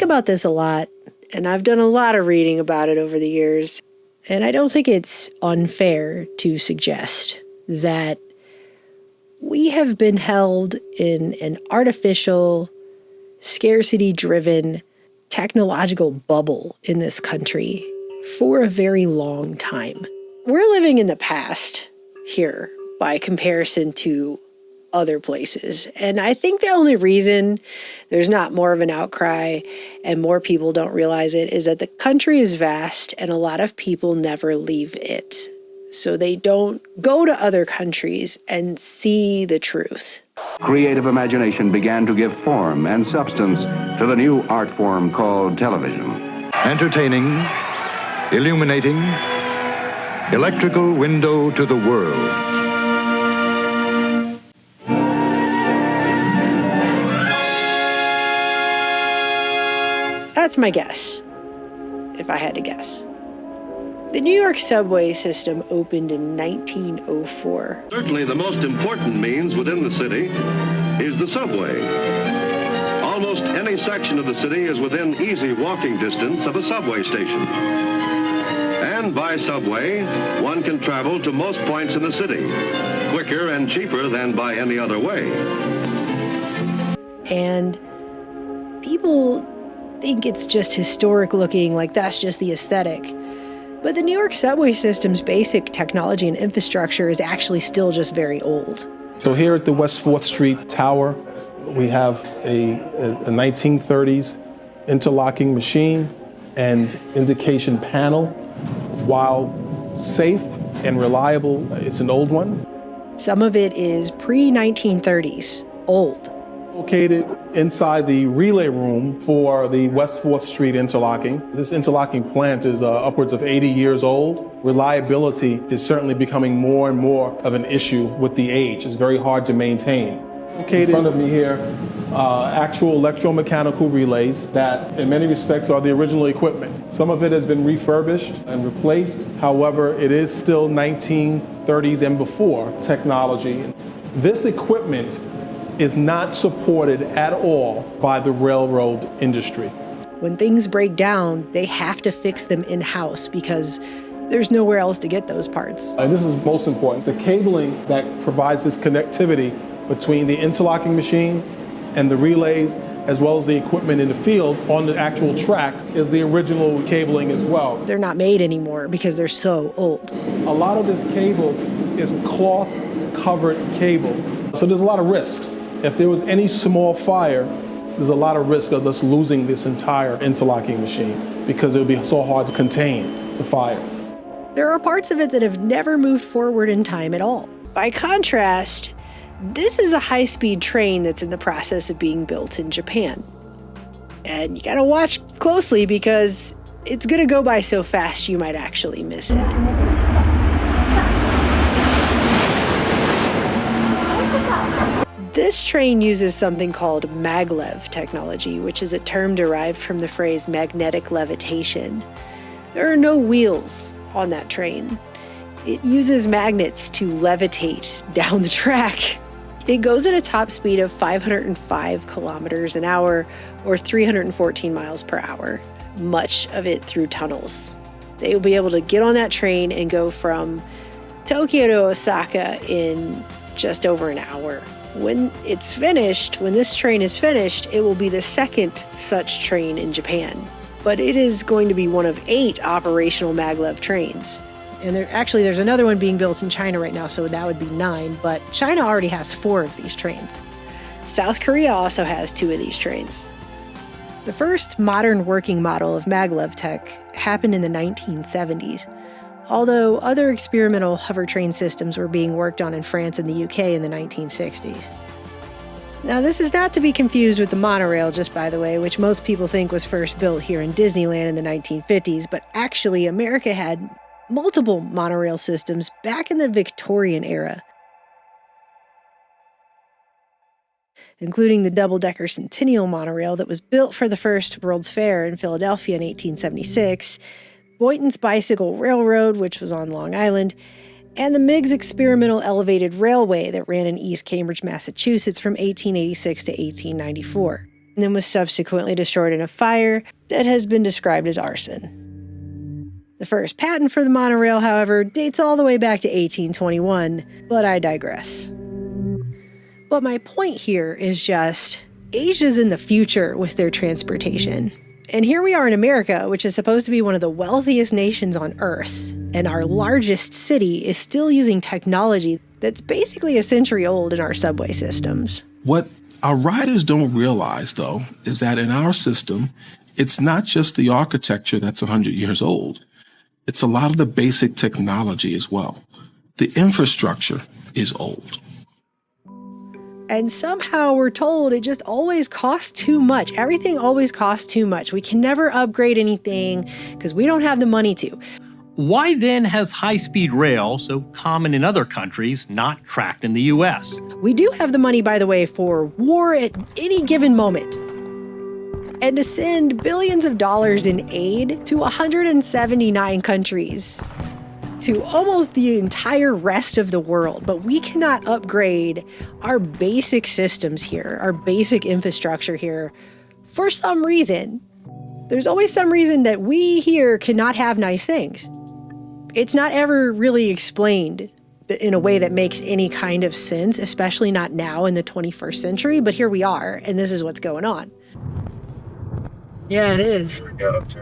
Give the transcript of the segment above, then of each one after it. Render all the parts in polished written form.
about this a lot, and I've done a lot of reading about it over the years, and I don't think it's unfair to suggest that we have been held in an artificial, scarcity-driven, technological bubble in this country for a very long time. We're living in the past here by comparison to other places. And I think the only reason there's not more of an outcry and more people don't realize it is that the country is vast and a lot of people never leave it. So they don't go to other countries and see the truth. Creative imagination began to give form and substance to the new art form called television. Entertaining, illuminating, electrical window to the world. That's my guess, if I had to guess. The New York subway system opened in 1904. Certainly the most important means within the city is the subway. Almost any section of the city is within easy walking distance of a subway station. And by subway, one can travel to most points in the city, quicker and cheaper than by any other way. And people think it's just historic looking, like that's just the aesthetic. But the New York subway system's basic technology and infrastructure is actually still just very old. So here at the West 4th Street Tower, we have a 1930s interlocking machine and indication panel. While safe and reliable, it's an old one. Some of it is pre-1930s, old. Located inside the relay room for the West 4th Street interlocking. This interlocking plant is upwards of 80 years old. Reliability is certainly becoming more and more of an issue with the age. It's very hard to maintain. Located in front of me here, actual electromechanical relays that in many respects are the original equipment. Some of it has been refurbished and replaced. However, it is still 1930s and before technology. This equipment is not supported at all by the railroad industry. When things break down, they have to fix them in-house because there's nowhere else to get those parts. And this is most important. The cabling that provides this connectivity between the interlocking machine and the relays, as well as the equipment in the field on the actual tracks, is the original cabling as well. They're not made anymore because they're so old. A lot of this cable is cloth-covered cable, so there's a lot of risks. If there was any small fire, there's a lot of risk of us losing this entire interlocking machine because it would be so hard to contain the fire. There are parts of it that have never moved forward in time at all. By contrast, this is a high-speed train that's in the process of being built in Japan. And you gotta watch closely because it's gonna go by so fast you might actually miss it. This train uses something called maglev technology, which is a term derived from the phrase magnetic levitation. There are no wheels on that train. It uses magnets to levitate down the track. It goes at a top speed of 505 kilometers an hour or 314 miles per hour, much of it through tunnels. They will be able to get on that train and go from Tokyo to Osaka in just over an hour. When it's finished, when this train is finished, it will be the second such train in Japan. But it is going to be one of 8 operational maglev trains. And there's another one being built in China right now, so that would be 9, but China already has 4 of these trains. South Korea also has 2 of these trains. The first modern working model of maglev tech happened in the 1970s, although other experimental hover train systems were being worked on in France and the UK in the 1960s. Now, this is not to be confused with the monorail, just by the way, which most people think was first built here in Disneyland in the 1950s, but actually America had multiple monorail systems back in the Victorian era, including the double-decker Centennial monorail that was built for the first World's Fair in Philadelphia in 1876, Boynton's Bicycle Railroad, which was on Long Island, and the Meigs Experimental Elevated Railway that ran in East Cambridge, Massachusetts from 1886 to 1894. and then was subsequently destroyed in a fire that has been described as arson. The first patent for the monorail, however, dates all the way back to 1821, but I digress. But my point here is just, Asia's in the future with their transportation. And here we are in America, which is supposed to be one of the wealthiest nations on Earth, and our largest city is still using technology that's basically a century old in our subway systems. What our riders don't realize, though, is that in our system, it's not just the architecture that's 100 years old. It's a lot of the basic technology as well. The infrastructure is old. And somehow we're told it just always costs too much. Everything always costs too much. We can never upgrade anything because we don't have the money to. Why then has high-speed rail, so common in other countries, not tracked in the U.S.? We do have the money, by the way, for war at any given moment. And to send billions of dollars in aid to 179 countries, to almost the entire rest of the world. But we cannot upgrade our basic systems here, our basic infrastructure here, for some reason. There's always some reason that we here cannot have nice things. It's not ever really explained in a way that makes any kind of sense, especially not now in the 21st century, but here we are, and this is what's going on. Yeah, it is.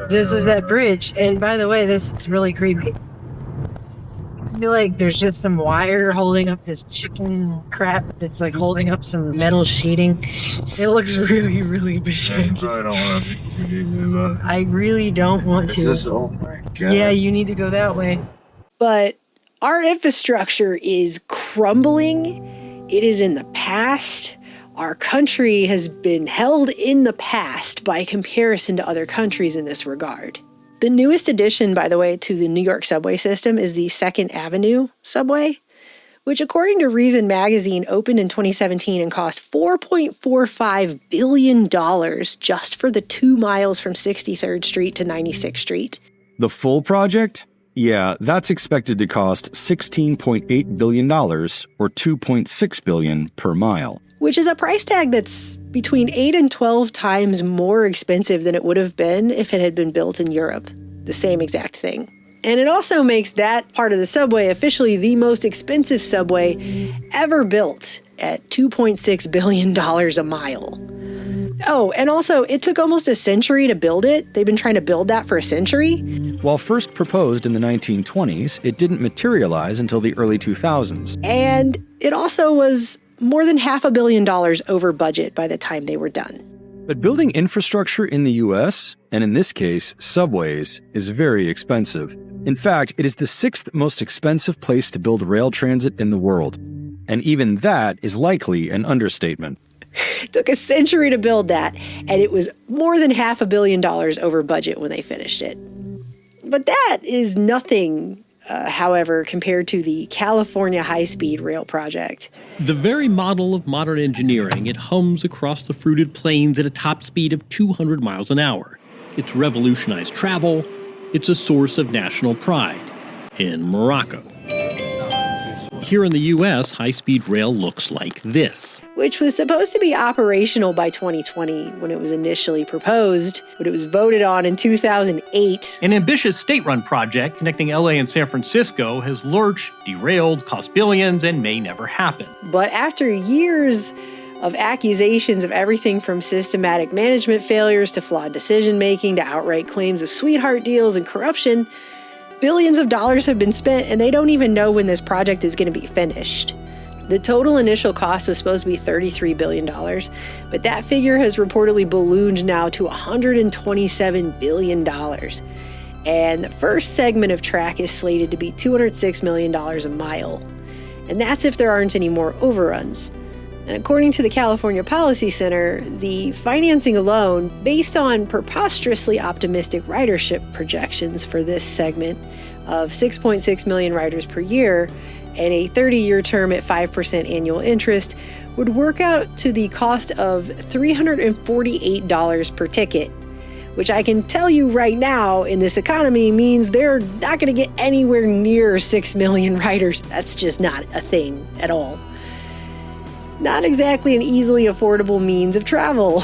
This is that bridge, and by the way, this is really creepy. I feel like there's just some wire holding up this chicken crap that's like holding up some metal sheeting. It looks really, really big. I really don't want to. Oh my God. Yeah, you need to go that way. But our infrastructure is crumbling. It is in the past. Our country has been held in the past by comparison to other countries in this regard. The newest addition, by the way, to the New York subway system is the 2nd Avenue subway, which according to Reason magazine opened in 2017 and cost $4.45 billion just for the 2 miles from 63rd Street to 96th Street. The full project? Yeah, that's expected to cost $16.8 billion or $2.6 billion per mile. Which is a price tag that's between 8 and 12 times more expensive than it would have been if it had been built in Europe. The same exact thing. And it also makes that part of the subway officially the most expensive subway ever built at $2.6 billion a mile. Oh, and also, it took almost a century to build it. They've been trying to build that for a century. While first proposed in the 1920s, it didn't materialize until the early 2000s. And it also was more than $500 million over budget by the time they were done. But building infrastructure in the U.S., and in this case, subways, is very expensive. In fact, it is the 6th most expensive place to build rail transit in the world. And even that is likely an understatement. It took a century to build that, and it was more than $500 million over budget when they finished it. But that is nothing, however, compared to the California high-speed rail project. The very model of modern engineering, it hums across the fruited plains at a top speed of 200 miles an hour. It's revolutionized travel. It's a source of national pride in Morocco. Here in the U.S., high-speed rail looks like this. Which was supposed to be operational by 2020 when it was initially proposed, but it was voted on in 2008. An ambitious state-run project connecting LA and San Francisco has lurched, derailed, cost billions, and may never happen. But after years of accusations of everything from systematic management failures to flawed decision-making to outright claims of sweetheart deals and corruption, billions of dollars have been spent, and they don't even know when this project is going to be finished. The total initial cost was supposed to be $33 billion, but that figure has reportedly ballooned now to $127 billion. And the first segment of track is slated to be $206 million a mile. And that's if there aren't any more overruns. And according to the California Policy Center, the financing alone, based on preposterously optimistic ridership projections for this segment of 6.6 million riders per year and a 30-year term at 5% annual interest, would work out to the cost of $348 per ticket, which I can tell you right now in this economy means they're not going to get anywhere near 6 million riders. That's just not a thing at all. Not exactly an easily affordable means of travel.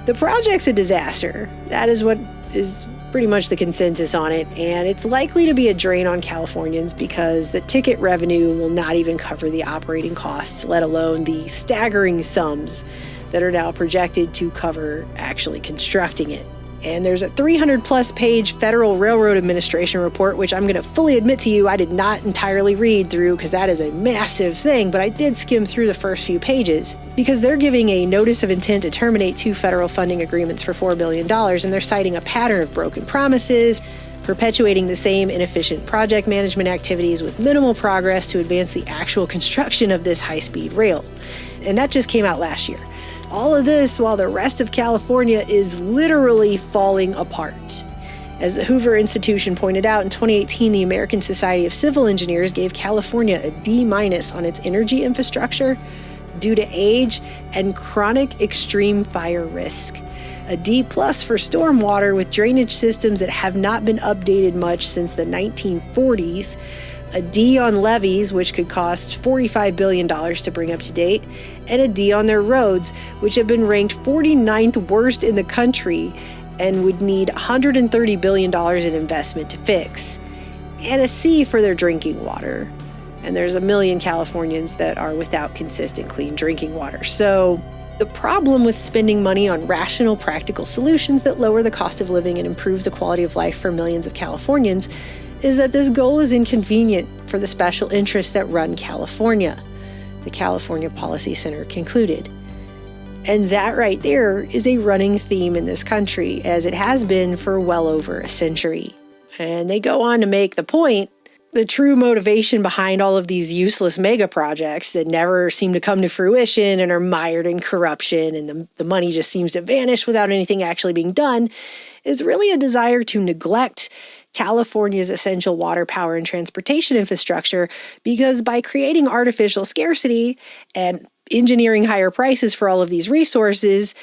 The project's a disaster. That is what is pretty much the consensus on it, and it's likely to be a drain on Californians because the ticket revenue will not even cover the operating costs, let alone the staggering sums that are now projected to cover actually constructing it. And there's a 300-plus page Federal Railroad Administration report, which I'm going to fully admit to you I did not entirely read through because that is a massive thing, but I did skim through the first few pages because they're giving a notice of intent to terminate 2 federal funding agreements for $4 billion, and they're citing a pattern of broken promises, perpetuating the same inefficient project management activities with minimal progress to advance the actual construction of this high-speed rail. And that just came out last year. All of this while the rest of California is literally falling apart. As the Hoover Institution pointed out, in 2018, the American Society of Civil Engineers gave California a D- on its energy infrastructure due to age and chronic extreme fire risk. A D+ for stormwater with drainage systems that have not been updated much since the 1940s. A D on levees, which could cost $45 billion to bring up to date, and a D on their roads, which have been ranked 49th worst in the country and would need $130 billion in investment to fix. And a C for their drinking water. And there's 1 million Californians that are without consistent clean drinking water. So the problem with spending money on rational, practical solutions that lower the cost of living and improve the quality of life for millions of Californians is that this goal is inconvenient for the special interests that run California, the California Policy Center concluded. And that right there is a running theme in this country, as it has been for well over a century. And they go on to make the point, the true motivation behind all of these useless mega projects that never seem to come to fruition and are mired in corruption, and the money just seems to vanish without anything actually being done, is really a desire to neglect California's essential water, power, and transportation infrastructure, because by creating artificial scarcity and engineering higher prices for all of these resources,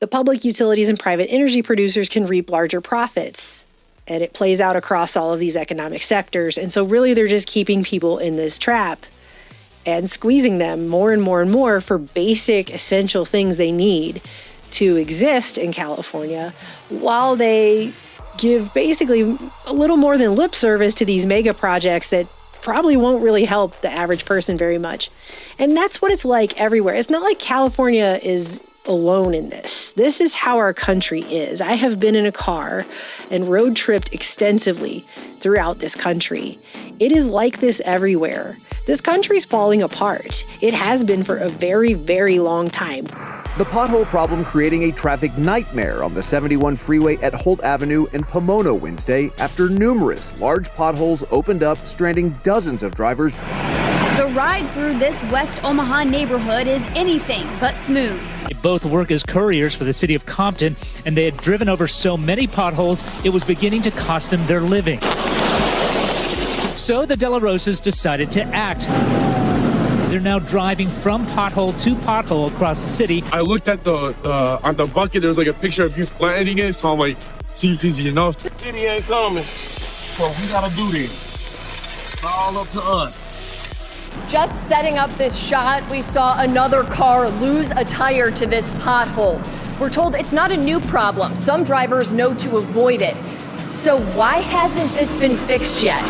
the public utilities and private energy producers can reap larger profits. And it plays out across all of these economic sectors. And so really they're just keeping people in this trap and squeezing them more and more and more for basic essential things they need to exist in California, while they give basically a little more than lip service to these mega projects that probably won't really help the average person very much. And that's what it's like everywhere. It's not like California is alone in this. This is how our country is. I have been in a car and road tripped extensively throughout this country. It is like this everywhere. This country's falling apart. It has been for a very, very long time. The pothole problem creating a traffic nightmare on the 71 freeway at Holt Avenue in Pomona Wednesday after numerous large potholes opened up, stranding dozens of drivers. The ride through this West Omaha neighborhood is anything but smooth. They both work as couriers for the city of Compton, and they had driven over so many potholes, it was beginning to cost them their living. So the De La Rosas decided to act. They're now driving from pothole to pothole across the city. I looked at on the bucket, there was like a picture of you flattening it, so I'm like, see if it's easy enough. The city ain't coming, so we gotta do this. It's all up to us. Just setting up this shot, we saw another car lose a tire to this pothole. We're told it's not a new problem. Some drivers know to avoid it. So why hasn't this been fixed yet?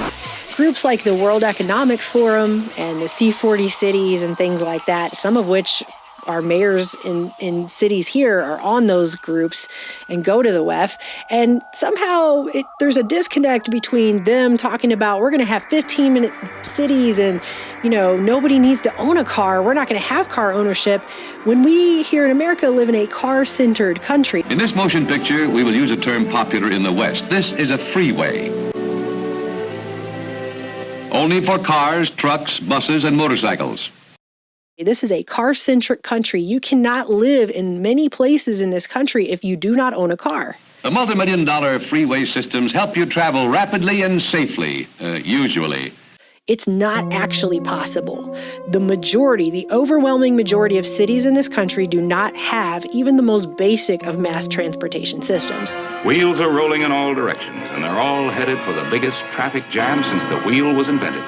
Groups like the World Economic Forum and the C40 cities and things like that, some of which our mayors in cities here are on those groups and go to the WEF. And somehow there's a disconnect between them talking about we're going to have 15-minute cities and, nobody needs to own a car. We're not going to have car ownership when we here in America live in a car-centered country. In this motion picture, we will use a term popular in the West. This is a freeway. Only for cars, trucks, buses, and motorcycles. This is a car-centric country. You cannot live in many places in this country if you do not own a car. The multi-million-dollar freeway systems help you travel rapidly and safely, usually. It's not actually possible. The overwhelming majority of cities in this country do not have even the most basic of mass transportation systems. Wheels are rolling in all directions, and they're all headed for the biggest traffic jam since the wheel was invented.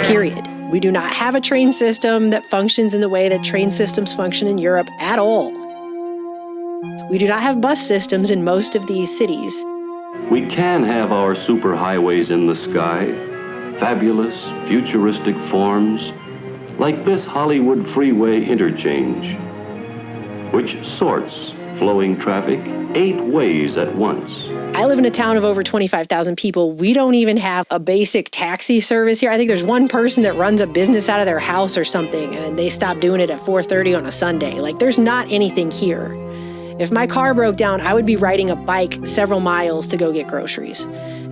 period. We do not have a train system that functions in the way that train systems function in Europe at all. We do not have bus systems in most of these cities. We can have our superhighways in the sky, fabulous, futuristic forms, like this Hollywood freeway interchange, which sorts flowing traffic 8 ways at once. I live in a town of over 25,000 people. We don't even have a basic taxi service here. I think there's one person that runs a business out of their house or something, and they stop doing it at 4:30 on a Sunday. Like, there's not anything here. If my car broke down, I would be riding a bike several miles to go get groceries.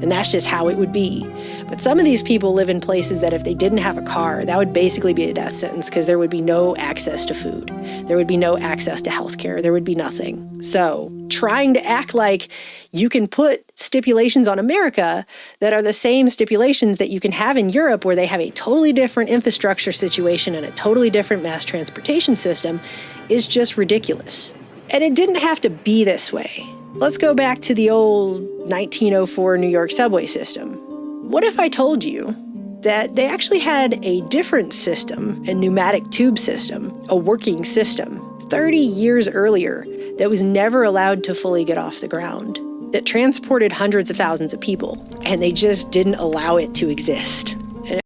And that's just how it would be. But some of these people live in places that if they didn't have a car, that would basically be a death sentence because there would be no access to food. There would be no access to healthcare. There would be nothing. So trying to act like you can put stipulations on America that are the same stipulations that you can have in Europe where they have a totally different infrastructure situation and a totally different mass transportation system is just ridiculous. And it didn't have to be this way. Let's go back to the old 1904 New York subway system. What if I told you that they actually had a different system, a pneumatic tube system, a working system, 30 years earlier that was never allowed to fully get off the ground, that transported hundreds of thousands of people, and they just didn't allow it to exist?